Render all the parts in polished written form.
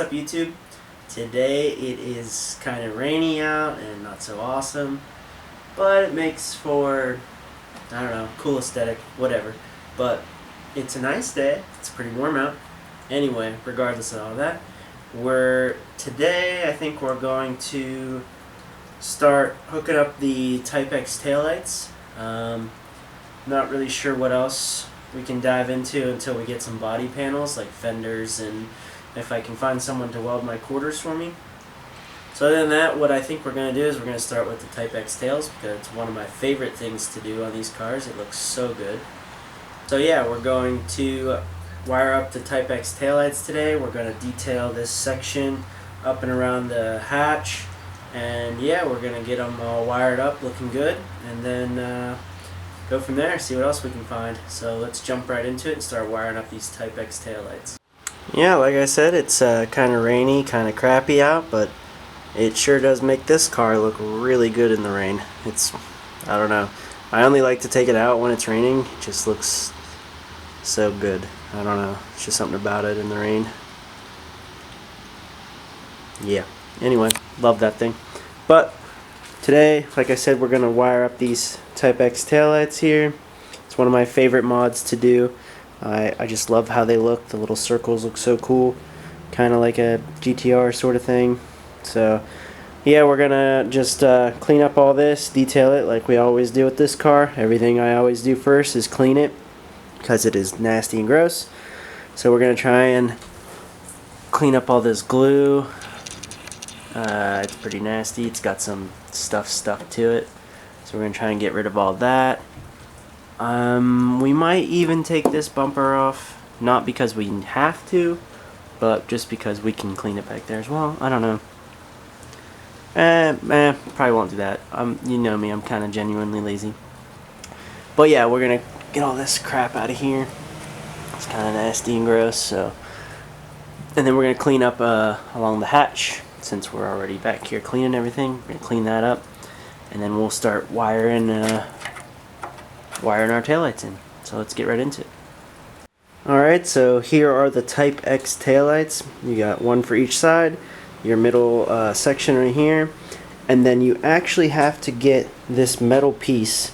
up, YouTube? Today it is kind of rainy out and not so awesome, but it makes for, I don't know, cool aesthetic, whatever. But it's a nice day. It's pretty warm out. Anyway, regardless of all that, today I think we're going to start hooking up the Type X taillights. Not really sure what else we can dive into until we get some body panels like fenders, and if I can find someone to weld my quarters for me. So other than that, what I think we're going to do is we're going to start with the Type X tails, because it's one of my favorite things to do on these cars. It looks so good. So yeah, we're going to wire up the Type X taillights today. We're going to detail this section up and around the hatch, and yeah, we're going to get them all wired up looking good, and then go from there, see what else we can find. So let's jump right into it and start wiring up these Type X taillights. Yeah, like I said, it's kind of rainy, kind of crappy out, but it sure does make this car look really good in the rain. I don't know. I only like to take it out when it's raining. It just looks so good. I don't know. It's just something about it in the rain. Yeah. Anyway, love that thing. But today, like I said, we're going to wire up these Type X taillights here. It's one of my favorite mods to do. I just love how they look. The little circles look so cool. Kind of like a GTR sort of thing. So, yeah, we're going to just clean up all this, detail it like we always do with this car. Everything I always do first is clean it, because it is nasty and gross. So we're going to try and clean up all this glue. It's pretty nasty. It's got some stuff stuck to it. So we're going to try and get rid of all that. We might even take this bumper off. Not because we have to, but just because we can clean it back there as well. I don't know. Probably won't do that. You know me, I'm kind of genuinely lazy. But yeah, we're going to get all this crap out of here. It's kind of nasty and gross. So, and then we're going to clean up along the hatch. Since we're already back here cleaning everything, we're going to clean that up. And then we'll start wiring our taillights in. So let's get right into it. Alright, so here are the Type X taillights. You got one for each side, your middle section right here, and then you actually have to get this metal piece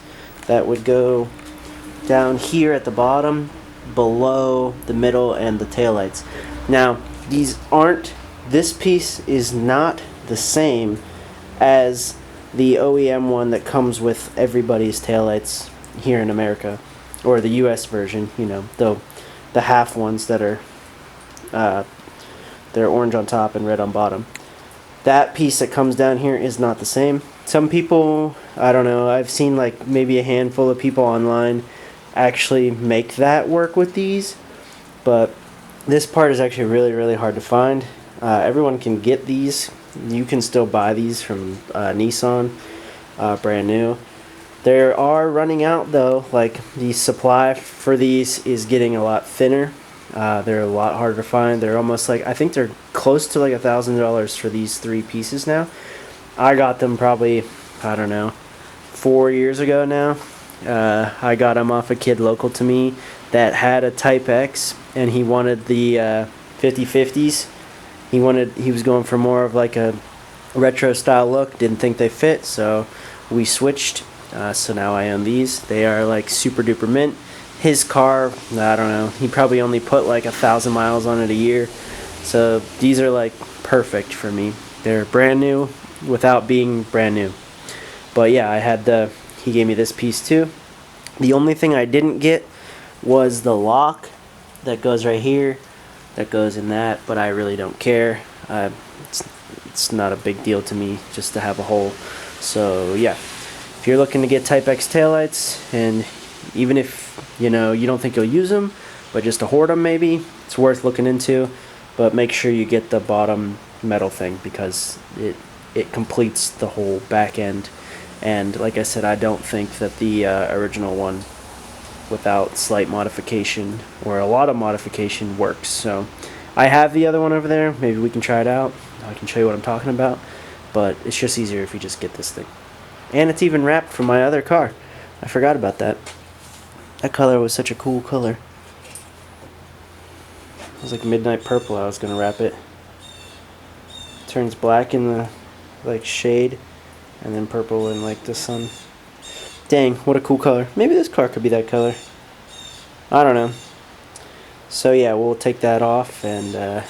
that would go down here at the bottom, below the middle and the taillights. Now, this piece is not the same as the OEM one that comes with everybody's taillights here in America, or the US version, you know, the half ones that are they're orange on top and red on bottom. That piece that comes down here is not the same. Some people, I don't know, I've seen like maybe a handful of people online actually make that work with these, but this part is actually really, really hard to find. Everyone can get these. You can still buy these from Nissan, brand new. They are running out though. Like, the supply for these is getting a lot thinner. They're a lot harder to find. They're almost like, I think they're close to like $1,000 for these 3 pieces now. I got them probably, I don't know, 4 years ago now. I got them off a kid local to me that had a Type X, and he wanted the 50/50s. He was going for more of like a retro style look. Didn't think they fit, so we switched. So now I own these. They are like super duper mint. His car, I don't know, he probably only put like 1,000 miles on it a year. So these are like perfect for me. They're brand new without being brand new. But yeah, he gave me this piece too. The only thing I didn't get was the lock that goes right here. That goes in that, but I really don't care. It's not a big deal to me just to have a hole. So yeah, if you're looking to get Type X taillights, and even if you don't think you'll use them, but just to hoard them maybe, it's worth looking into. But make sure you get the bottom metal thing, because it completes the whole back end. And like I said, I don't think that the original one, without slight modification or a lot of modification, works. So I have the other one over there. Maybe we can try it out. I can show you what I'm talking about, but it's just easier if you just get this thing. And it's even wrapped from my other car. I forgot about that. That color was such a cool color. It was like midnight purple. I was gonna wrap it. Turns black in the like shade, and then purple in like the sun. Dang, what a cool color. Maybe this car could be that color. I don't know. So yeah, we'll take that off and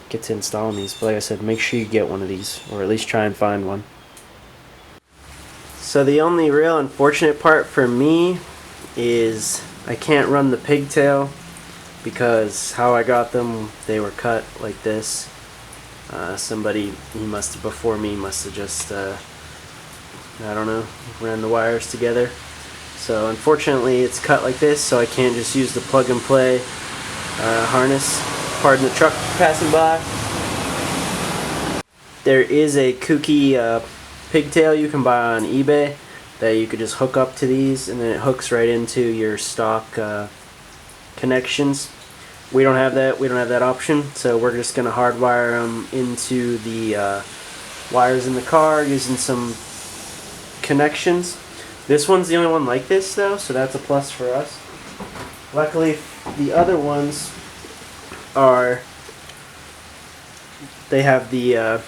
get to installing these. But like I said, make sure you get one of these, or at least try and find one. So the only real unfortunate part for me is I can't run the pigtail, because how I got them, they were cut like this. Somebody before me must have just I don't know, ran the wires together. So unfortunately it's cut like this, so I can't just use the plug and play harness. Pardon the truck passing by. There is a kooky pigtail you can buy on eBay that you could just hook up to these, and then it hooks right into your stock connections. We don't have that. We don't have that option, so we're just gonna hardwire them into the wires in the car using some connections. This one's the only one like this though, so that's a plus for us. Luckily, the other ones they have the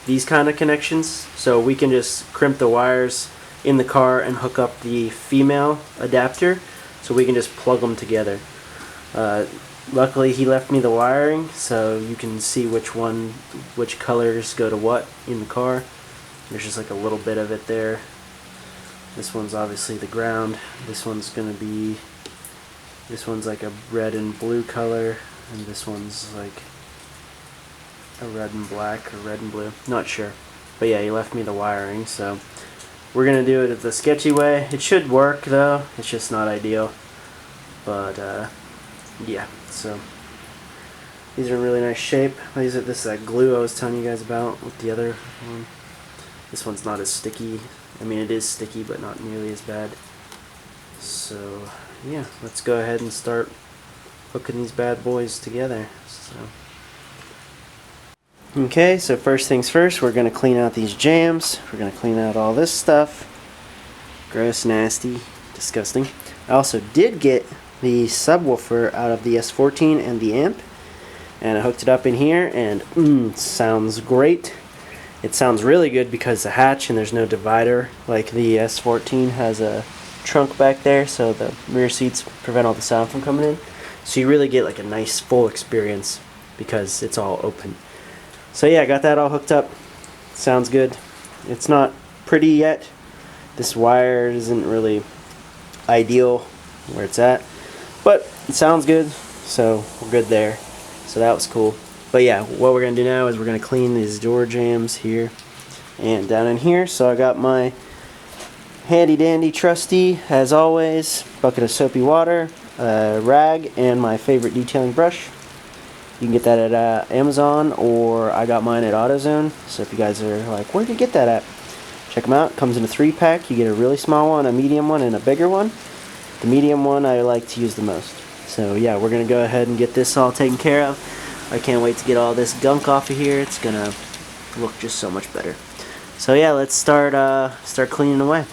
these kind of connections, so we can just crimp the wires in the car and hook up the female adapter, so we can just plug them together. Luckily he left me the wiring, so you can see which colors go to what in the car. There's just like a little bit of it there. This one's obviously the ground. This one's like a red and blue color, and this one's like a red and black or red and blue. Not sure. But yeah, he left me the wiring, so we're gonna do it the sketchy way. It should work though. It's just not ideal. But yeah, so these are in really nice shape. This is that glue I was telling you guys about with the other one. This one's not as sticky. I mean, it is sticky, but not nearly as bad. So yeah, let's go ahead and start hooking these bad boys together. Okay, so first things first, we're going to clean out these jams. We're going to clean out all this stuff. Gross, nasty, disgusting. I also did get the subwoofer out of the S13 and the amp, and I hooked it up in here, and sounds great. It sounds really good because the hatch and there's no divider like the S14 has a trunk back there, so the rear seats prevent all the sound from coming in. So you really get like a nice full experience because it's all open. So yeah, I got that all hooked up. Sounds good. It's not pretty yet. This wire isn't really ideal where it's at, but it sounds good, so we're good there. So that was cool. But yeah, what we're going to do now is we're going to clean these door jams here and down in here. So I got my handy dandy trusty, as always, bucket of soapy water, a rag, and my favorite detailing brush. You can get that at Amazon, or I got mine at AutoZone. So if you guys are like, where'd you get that at? Check them out. It comes in a 3-pack. You get a really small one, a medium one, and a bigger one. The medium one I like to use the most. So yeah, we're going to go ahead and get this all taken care of. I can't wait to get all this gunk off of here. It's going to look just so much better. So yeah, let's start cleaning away.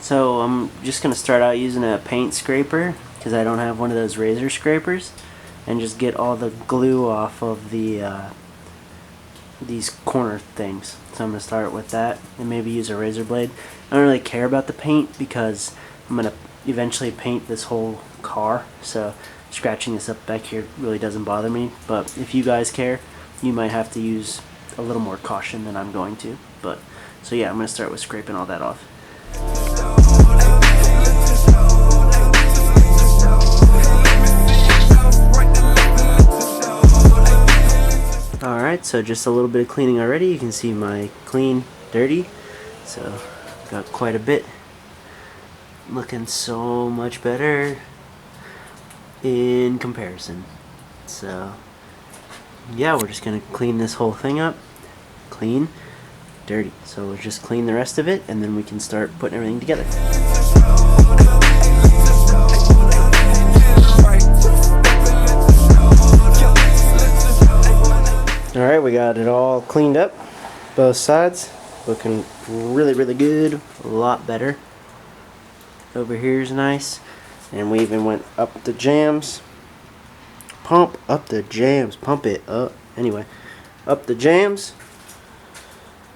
So I'm just going to start out using a paint scraper, because I don't have one of those razor scrapers, and just get all the glue off of the these corner things. So I'm going to start with that and maybe use a razor blade. I don't really care about the paint because I'm going to eventually paint this whole car, so scratching this up back here really doesn't bother me. But if you guys care, you might have to use a little more caution than I'm going to. But so yeah, I'm going to start with scraping all that off. Alright, so just a little bit of cleaning already. You can see my clean, dirty. So got quite a bit. Looking so much better in comparison. So yeah, we're just gonna clean this whole thing up. Clean, dirty. So we'll just clean the rest of it, and then we can start putting everything together. Alright, we got it all cleaned up, both sides. Looking really, really good. A lot better. Over here is nice. And we even went up the jams. pump up the jams. Pump it up. Anyway, up the jams.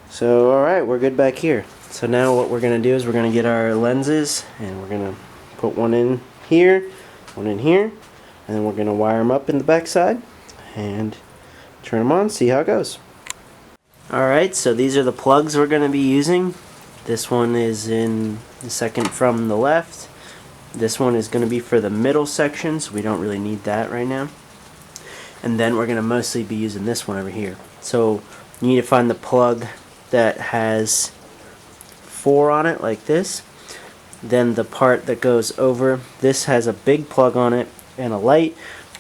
So, alright, we're good back here. So now what we're going to do is we're going to get our lenses, and we're going to put one in here, one in here, and then we're going to wire them up in the back side and turn them on, see how it goes. Alright, so these are the plugs we're going to be using. This one is in the second from the left. This one is going to be for the middle section, so we don't really need that right now. And then we're going to mostly be using this one over here. So you need to find the plug that has 4 on it, like this. Then the part that goes over, this has a big plug on it and a light.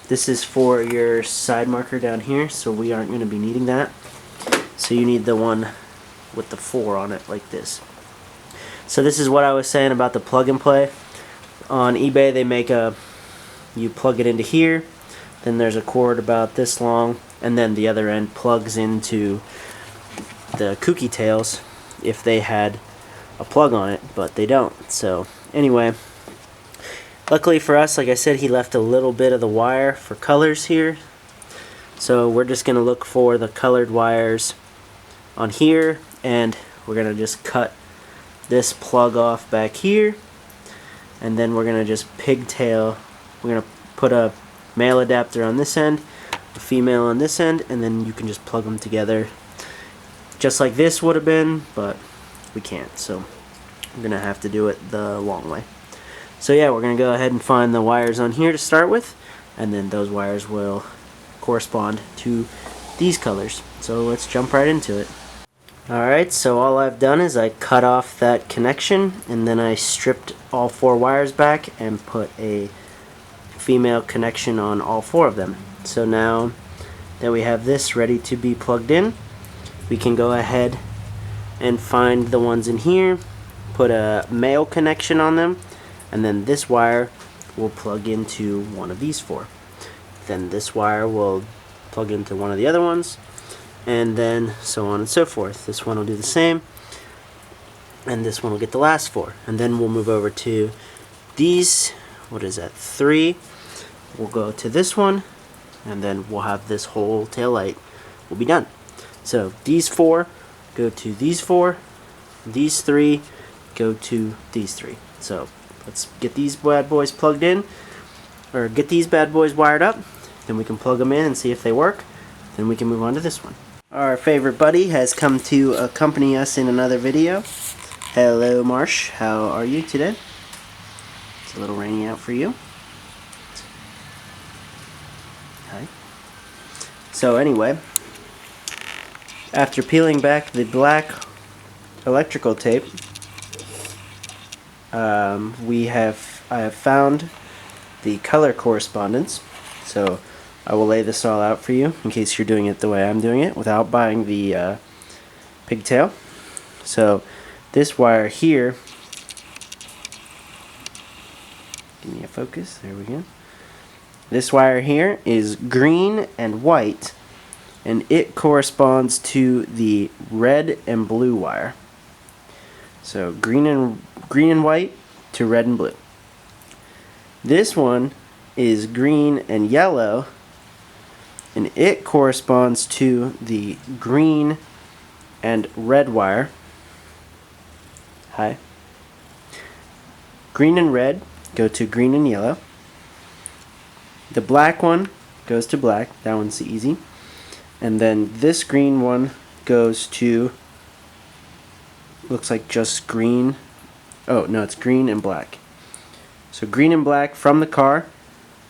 This is for your side marker down here, so we aren't going to be needing that. So you need the one with the 4 on it, like this. So this is what I was saying about the plug and play. On eBay they make you plug it into here, then there's a cord about this long, and then the other end plugs into the kooky tails if they had a plug on it, but they don't. So anyway, luckily for us, like I said, he left a little bit of the wire for colors here, so we're just gonna look for the colored wires on here, and we're gonna just cut this plug off back here, and then we're gonna just pigtail. We're gonna put a male adapter on this end, a female on this end, and then you can just plug them together just like this would have been, but we can't, so I'm gonna have to do it the long way. So yeah, we're gonna go ahead and find the wires on here to start with, and then those wires will correspond to these colors. So let's jump right into it. Alright, so all I've done is I cut off that connection, and then I stripped all 4 wires back and put a female connection on all 4 of them. So now that we have this ready to be plugged in, we can go ahead and find the ones in here, put a male connection on them, and then this wire will plug into one of these 4. Then this wire will plug into one of the other ones, and then so on and so forth. This one will do the same, and this one will get the last 4. And then we'll move over to these, what is that, 3. We'll go to this one, and then we'll have this whole tail light will be done. So these 4 go to these 4, these 3 go to these 3. So let's get these bad boys plugged in, or get these bad boys wired up, then we can plug them in and see if they work. Then we can move on to this one. Our favorite buddy has come to accompany us in another video. Hello Marsh, how are you today? It's a little rainy out for you. Hi. So anyway, after peeling back the black electrical tape, I have found the color correspondence. So I will lay this all out for you in case you're doing it the way I'm doing it without buying the pigtail. So this wire here, give me a focus, there we go. This wire here is green and white, and it corresponds to the red and blue wire. So green and white to red and blue. This one is green and yellow, and it corresponds to the green and red wire. Hi. Green and red go to green and yellow. The black one goes to black, that one's easy. And then this green one goes to, looks like just green. Oh no, it's green and black. So green and black from the car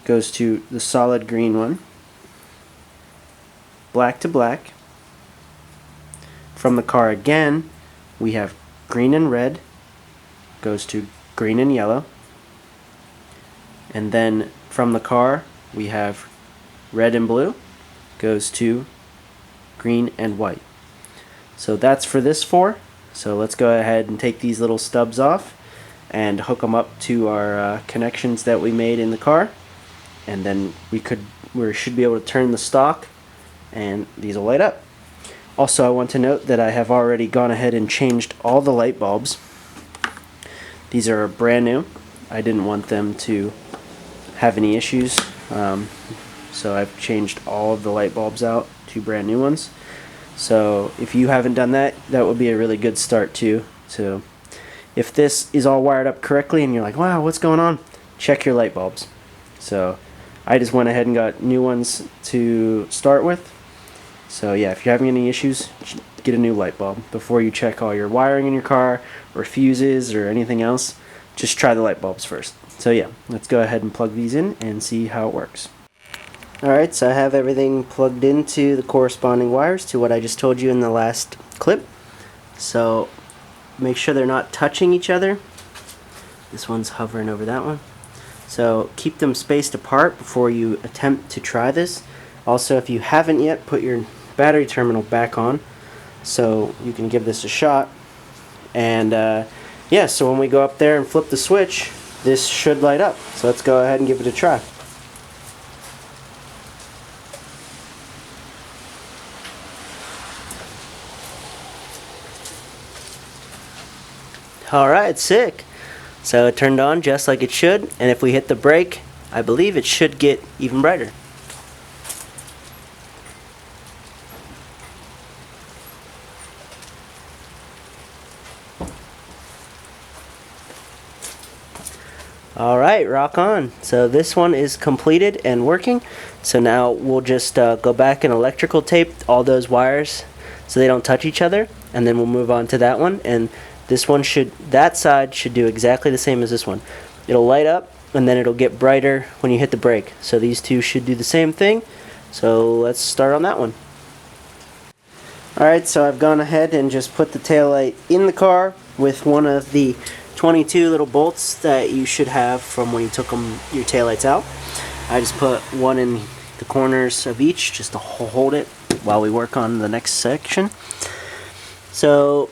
goes to the solid green one. Black to black. From the car again, we have green and red goes to green and yellow. And then from the car, we have red and blue goes to green and white. So that's for this 4. So let's go ahead and take these little stubs off and hook them up to our connections that we made in the car, and then we should be able to turn the stock and these will light up. Also, I want to note that I have already gone ahead and changed all the light bulbs. These are brand new. I didn't want them to have any issues. So I've changed all of the light bulbs out to brand new ones. So if you haven't done that, that would be a really good start too. So if this is all wired up correctly and you're like, wow, what's going on? Check your light bulbs. So I just went ahead and got new ones to start with. So yeah, if you're having any issues, get a new light bulb before you check all your wiring in your car or fuses or anything else. Just try the light bulbs first. So yeah, let's go ahead and plug these in and see how it works. Alright, so I have everything plugged into the corresponding wires to what I just told you in the last clip. So make sure they're not touching each other. This one's hovering over that one. So keep them spaced apart before you attempt to try this. Also, if you haven't yet, put your battery terminal back on so you can give this a shot. And yeah, so when we go up there and flip the switch, this should light up. So let's go ahead and give it a try. Alright, sick. So it turned on just like it should, and if we hit the brake, I believe it should get even brighter. Alright, rock on. So this one is completed and working. So now we'll just go back and electrical tape all those wires so they don't touch each other, and then we'll move on to that one. And this one that side should do exactly the same as this one. It'll light up and then it'll get brighter when you hit the brake. So these two should do the same thing. So let's start on that one. Alright, so I've gone ahead and just put the taillight in the car with one of the 22 little bolts that you should have from when you took your taillights out. I just put one in the corners of each just to hold it while we work on the next section. So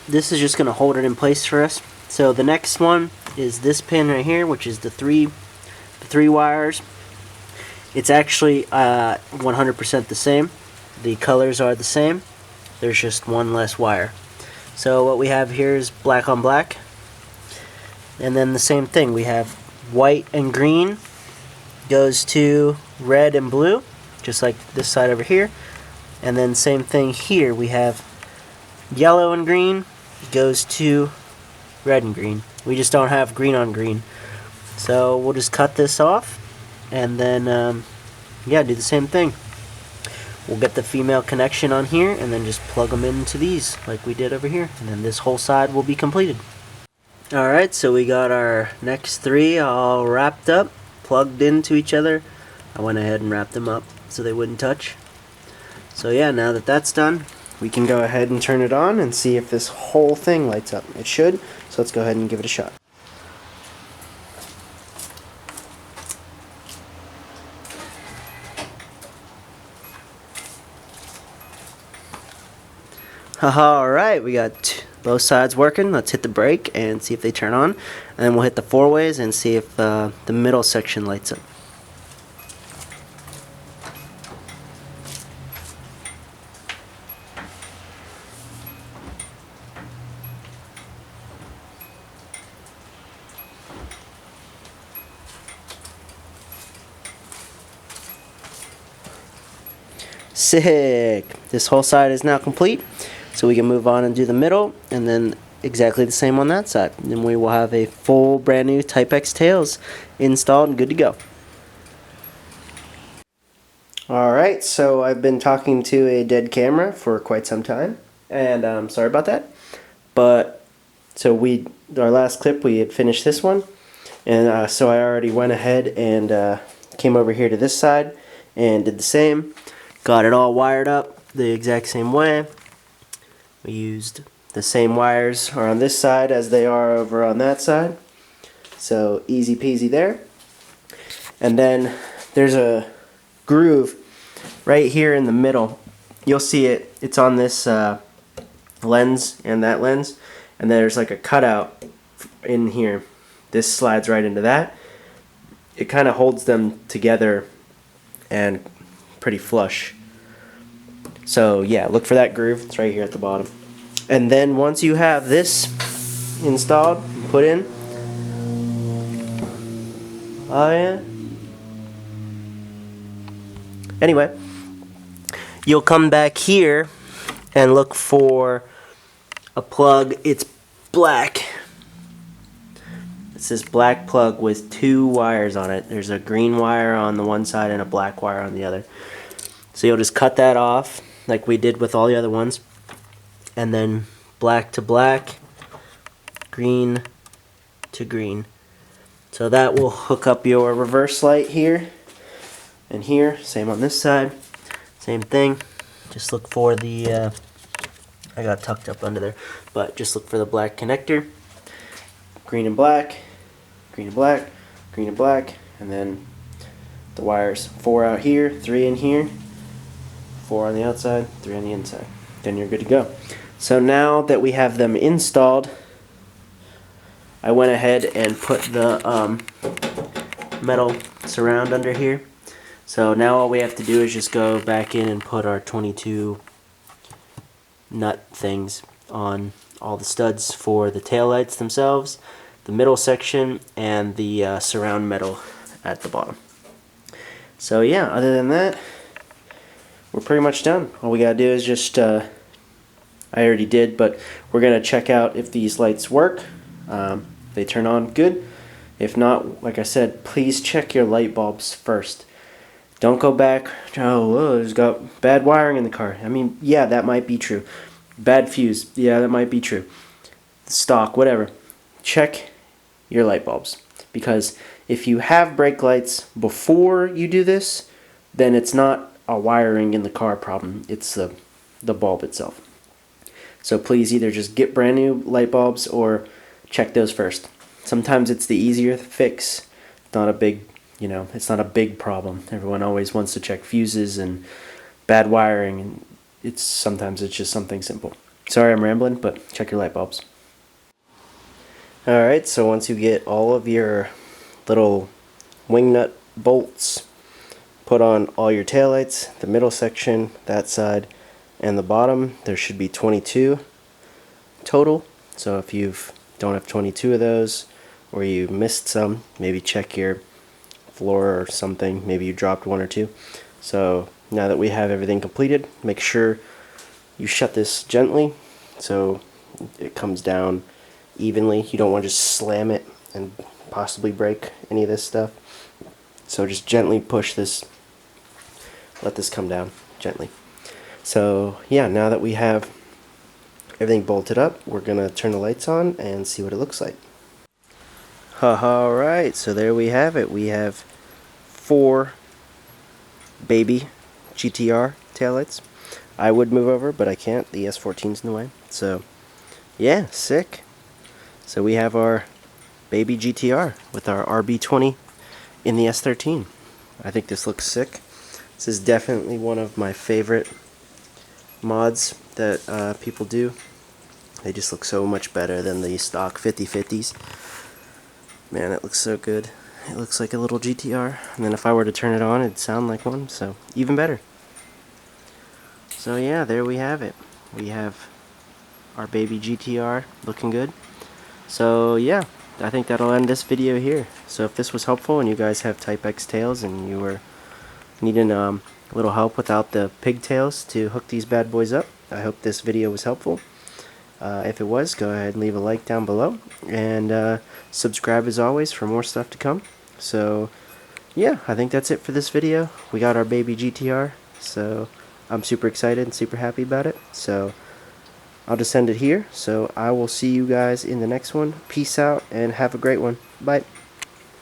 this is just going to hold it in place for us. So the next one is this pin right here, which is the three wires. It's actually 100% the same. The colors are the same. There's just one less wire. So what we have here is black on black. And then the same thing. We have white and green goes to red and blue, just like this side over here. And then same thing here. We have yellow and green goes to red and green. We just don't have green on green. So we'll just cut this off and then yeah, do the same thing. We'll get the female connection on here and then just plug them into these like we did over here, and then this whole side will be completed. Alright, so we got our next three all wrapped up, plugged into each other. I went ahead and wrapped them up so they wouldn't touch. So yeah, now that that's done, we can go ahead and turn it on and see if this whole thing lights up. It should, so let's go ahead and give it a shot. Alright, we got both sides working. Let's hit the brake and see if they turn on. And then we'll hit the four ways and see if the middle section lights up. Sick! This whole side is now complete, so we can move on and do the middle, and then exactly the same on that side. And we will have a full brand new Type X tails installed and good to go. Alright, so I've been talking to a dead camera for quite some time, and I'm sorry about that. But, so our last clip, we had finished this one, and so I already went ahead and came over here to this side and did the same. Got it all wired up the exact same way. We used the same wires are on this side as they are over on that side. So easy peasy there. And then there's a groove right here in the middle. You'll see it. It's on this lens and that lens. And there's like a cutout in here. This slides right into that. It kind of holds them together and pretty flush. So yeah, look for that groove. It's right here at the bottom. And then once you have this installed, put in, oh yeah, Anyway, you'll come back here and look for a plug. It's black. It's this black plug with 2 wires on it. There's a green wire on the one side and a black wire on the other. So you'll just cut that off like we did with all the other ones. And then black to black, green to green. So that will hook up your reverse light here and here. Same on this side. Same thing. Just look for the, I got tucked up under there, but just look for the black connector. Green and black, green and black, green and black, and then the wires, 4 out here, 3 in here, 4 on the outside, 3 on the inside. Then you're good to go. So now that we have them installed, I went ahead and put the metal surround under here. So now all we have to do is just go back in and put our 22 nut things on all the studs for the taillights themselves, the middle section, and the surround metal at the bottom. So yeah, other than that, we're pretty much done. All we gotta do is just, I already did, but we're gonna check out if these lights work. They turn on good. If not, like I said, please check your light bulbs first. Don't go back, oh, there's got bad wiring in the car. I mean, yeah, that might be true. Bad fuse, yeah, that might be true. Stock, whatever. Check your light bulbs. Because if you have brake lights before you do this, then it's not a wiring in the car problem. It's the bulb itself. So please either just get brand new light bulbs or check those first. Sometimes it's the easier fix. Not a big, it's not a big problem. Everyone always wants to check fuses and bad wiring, and sometimes it's just something simple. Sorry I'm rambling, but check your light bulbs. Alright, so once you get all of your little wing nut bolts put on all your taillights, the middle section, that side, and the bottom, there should be 22 total. So if you don't have 22 of those, or you missed some, maybe check your floor or something. Maybe you dropped 1 or 2. So now that we have everything completed, make sure you shut this gently so it comes down evenly. You don't want to just slam it and possibly break any of this stuff. So just gently push this, let this come down gently. So yeah, now that we have everything bolted up, we're gonna turn the lights on and see what it looks like. Alright, so there we have it. We have 4 baby GTR taillights. I would move over, but I can't. The S13's in the way. So yeah, sick. So we have our baby GTR with our RB20 in the S13. I think this looks sick. This is definitely one of my favorite mods that people do. They just look so much better than the stock 50/50s. Man, it looks so good. It looks like a little GTR. And then if I were to turn it on, it'd sound like one, so even better. So yeah, there we have it. We have our baby GTR looking good. So yeah, I think that'll end this video here. So if this was helpful and you guys have Type X tails and you were needing a little help without the pigtails to hook these bad boys up, I hope this video was helpful. If it was, go ahead and leave a like down below, and subscribe as always for more stuff to come. So yeah, I think that's it for this video. We got our baby GTR, so I'm super excited and super happy about it. So I'll just end it here. So I will see you guys in the next one. Peace out and have a great one. Bye.